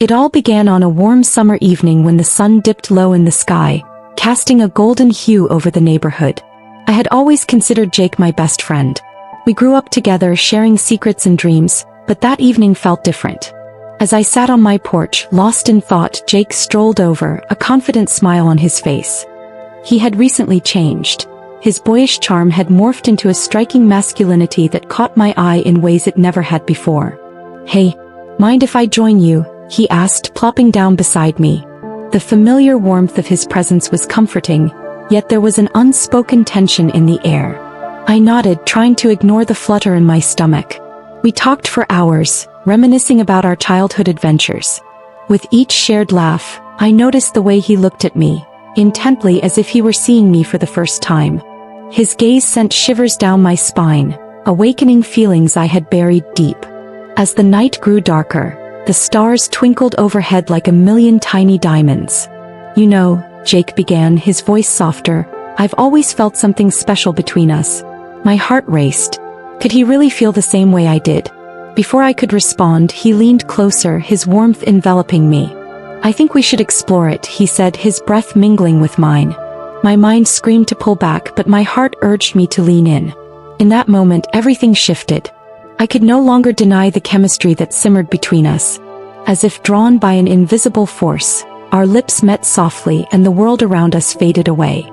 It all began on a warm summer evening when the sun dipped low in the sky, casting a golden hue over the neighborhood. I had always considered Jake my best friend. We grew up together, sharing secrets and dreams, but that evening felt different. As I sat on my porch, lost in thought, Jake strolled over, a confident smile on his face. He had recently changed. His boyish charm had morphed into a striking masculinity that caught my eye in ways it never had before. "Hey, mind if I join you?" he asked, plopping down beside me. The familiar warmth of his presence was comforting, yet there was an unspoken tension in the air. I nodded, trying to ignore the flutter in my stomach. We talked for hours, reminiscing about our childhood adventures. With each shared laugh, I noticed the way he looked at me, intently as if he were seeing me for the first time. His gaze sent shivers down my spine, awakening feelings I had buried deep. As the night grew darker, the stars twinkled overhead like a million tiny diamonds. "You know," Jake began, his voice softer, "I've always felt something special between us." My heart raced. Could he really feel the same way I did? Before I could respond, he leaned closer, his warmth enveloping me. "I think we should explore it," he said, his breath mingling with mine. My mind screamed to pull back, but my heart urged me to lean in. In that moment, everything shifted. I could no longer deny the chemistry that simmered between us. As if drawn by an invisible force, our lips met softly and the world around us faded away.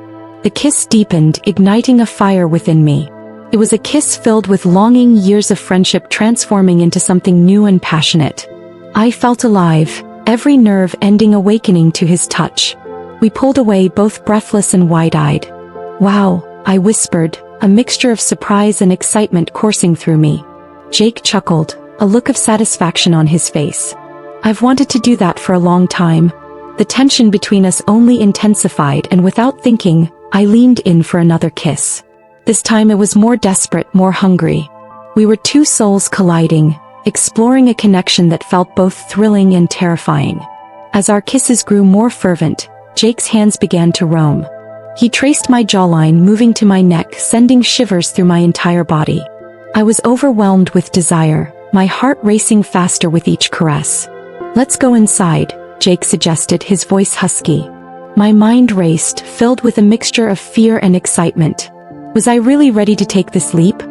The kiss deepened, igniting a fire within me. It was a kiss filled with longing, years of friendship transforming into something new and passionate. I felt alive, every nerve ending, awakening to his touch. We pulled away, both breathless and wide-eyed. "Wow," I whispered, a mixture of surprise and excitement coursing through me. Jake chuckled, a look of satisfaction on his face. "I've wanted to do that for a long time." The tension between us only intensified, and without thinking, I leaned in for another kiss. This time it was more desperate, more hungry. We were two souls colliding, exploring a connection that felt both thrilling and terrifying. As our kisses grew more fervent, Jake's hands began to roam. He traced my jawline, moving to my neck, sending shivers through my entire body. I was overwhelmed with desire, my heart racing faster with each caress. "Let's go inside," Jake suggested, his voice husky. My mind raced, filled with a mixture of fear and excitement. Was I really ready to take this leap?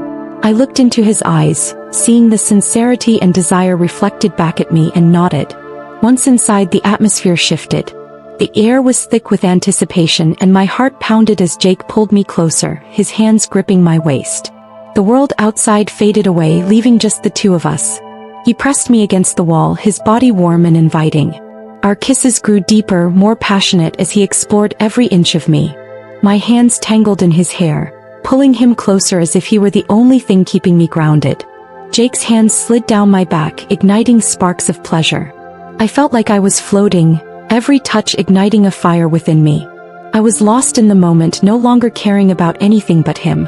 I looked into his eyes, seeing the sincerity and desire reflected back at me, and nodded. Once inside, the atmosphere shifted. The air was thick with anticipation, and my heart pounded as Jake pulled me closer, his hands gripping my waist. The world outside faded away, leaving just the two of us. He pressed me against the wall, his body warm and inviting. Our kisses grew deeper, more passionate as he explored every inch of me. My hands tangled in his hair, pulling him closer as if he were the only thing keeping me grounded. Jake's hands slid down my back, igniting sparks of pleasure. I felt like I was floating, every touch igniting a fire within me. I was lost in the moment, no longer caring about anything but him.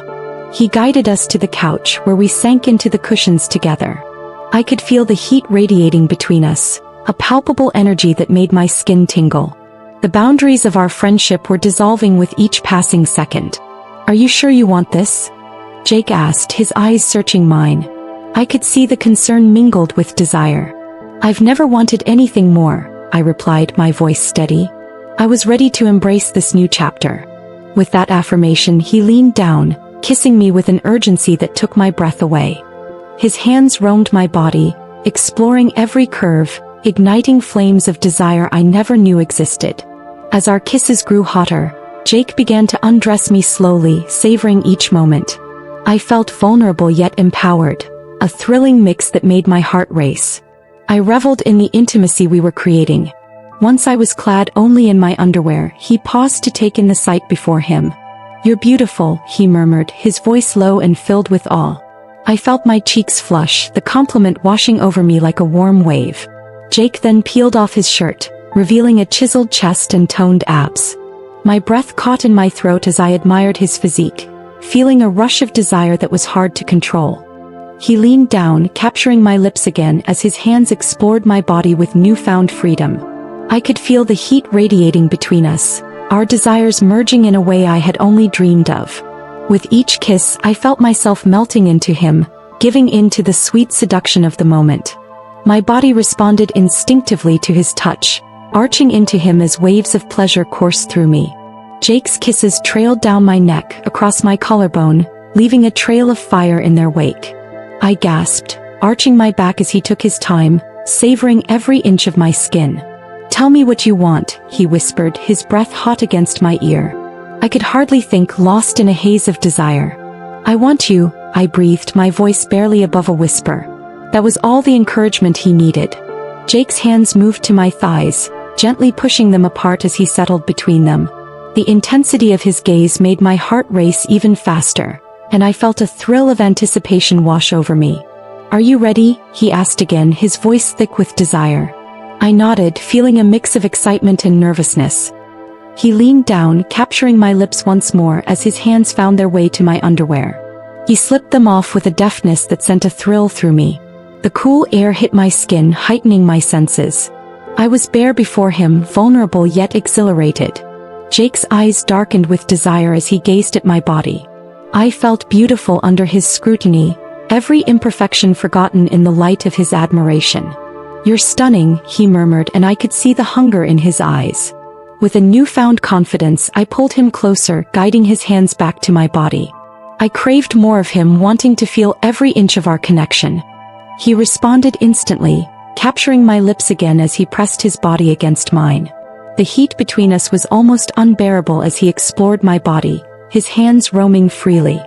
He guided us to the couch, where we sank into the cushions together. I could feel the heat radiating between us, a palpable energy that made my skin tingle. The boundaries of our friendship were dissolving with each passing second. "Are you sure you want this?" Jake asked, his eyes searching mine. I could see the concern mingled with desire. "I've never wanted anything more," I replied, my voice steady. I was ready to embrace this new chapter. With that affirmation, he leaned down, kissing me with an urgency that took my breath away. His hands roamed my body, exploring every curve, igniting flames of desire I never knew existed. As our kisses grew hotter, Jake began to undress me slowly, savoring each moment. I felt vulnerable yet empowered, a thrilling mix that made my heart race. I reveled in the intimacy we were creating. Once I was clad only in my underwear, he paused to take in the sight before him. "You're beautiful," he murmured, his voice low and filled with awe. I felt my cheeks flush, the compliment washing over me like a warm wave. Jake then peeled off his shirt, revealing a chiseled chest and toned abs. My breath caught in my throat as I admired his physique, feeling a rush of desire that was hard to control. He leaned down, capturing my lips again as his hands explored my body with newfound freedom. I could feel the heat radiating between us, our desires merging in a way I had only dreamed of. With each kiss, I felt myself melting into him, giving in to the sweet seduction of the moment. My body responded instinctively to his touch, arching into him as waves of pleasure coursed through me. Jake's kisses trailed down my neck, across my collarbone, leaving a trail of fire in their wake. I gasped, arching my back as he took his time, savoring every inch of my skin. "Tell me what you want," he whispered, his breath hot against my ear. I could hardly think, lost in a haze of desire. "I want you," I breathed, my voice barely above a whisper. That was all the encouragement he needed. Jake's hands moved to my thighs, gently pushing them apart as he settled between them. The intensity of his gaze made my heart race even faster, and I felt a thrill of anticipation wash over me. "Are you ready?" he asked again, his voice thick with desire. I nodded, feeling a mix of excitement and nervousness. He leaned down, capturing my lips once more as his hands found their way to my underwear. He slipped them off with a deftness that sent a thrill through me. The cool air hit my skin, heightening my senses. I was bare before him, vulnerable yet exhilarated. Jake's eyes darkened with desire as he gazed at my body. I felt beautiful under his scrutiny, every imperfection forgotten in the light of his admiration. "You're stunning," he murmured, and I could see the hunger in his eyes. With a newfound confidence, I pulled him closer, guiding his hands back to my body. I craved more of him, wanting to feel every inch of our connection. He responded instantly, capturing my lips again as he pressed his body against mine. The heat between us was almost unbearable as he explored my body, his hands roaming freely.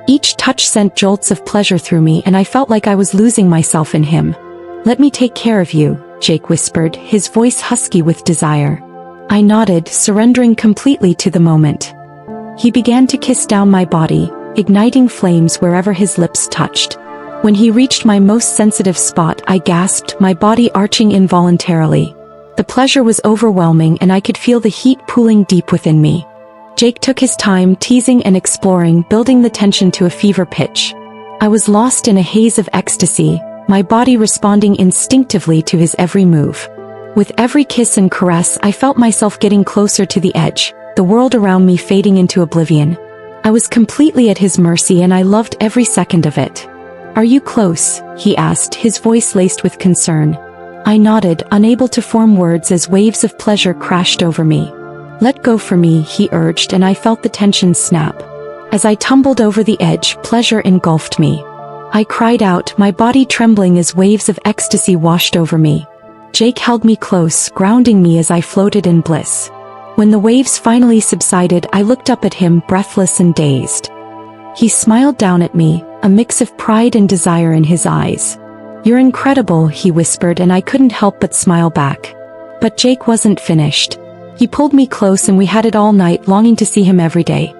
Each touch sent jolts of pleasure through me, and I felt like I was losing myself in him. "Let me take care of you," Jake whispered, his voice husky with desire. I nodded, surrendering completely to the moment. He began to kiss down my body, igniting flames wherever his lips touched. When he reached my most sensitive spot, I gasped, my body arching involuntarily. The pleasure was overwhelming, and I could feel the heat pooling deep within me. Jake took his time, teasing and exploring, building the tension to a fever pitch. I was lost in a haze of ecstasy, my body responding instinctively to his every move. With every kiss and caress, I felt myself getting closer to the edge, the world around me fading into oblivion. I was completely at his mercy, and I loved every second of it. "Are you close?" he asked, his voice laced with concern. I nodded, unable to form words as waves of pleasure crashed over me. "Let go for me," he urged, and I felt the tension snap. As I tumbled over the edge, pleasure engulfed me. I cried out, my body trembling as waves of ecstasy washed over me. Jake held me close, grounding me as I floated in bliss. When the waves finally subsided, I looked up at him, breathless and dazed. He smiled down at me, a mix of pride and desire in his eyes. "You're incredible," he whispered, and I couldn't help but smile back. But Jake wasn't finished. He pulled me close, and we had it all night, longing to see him every day.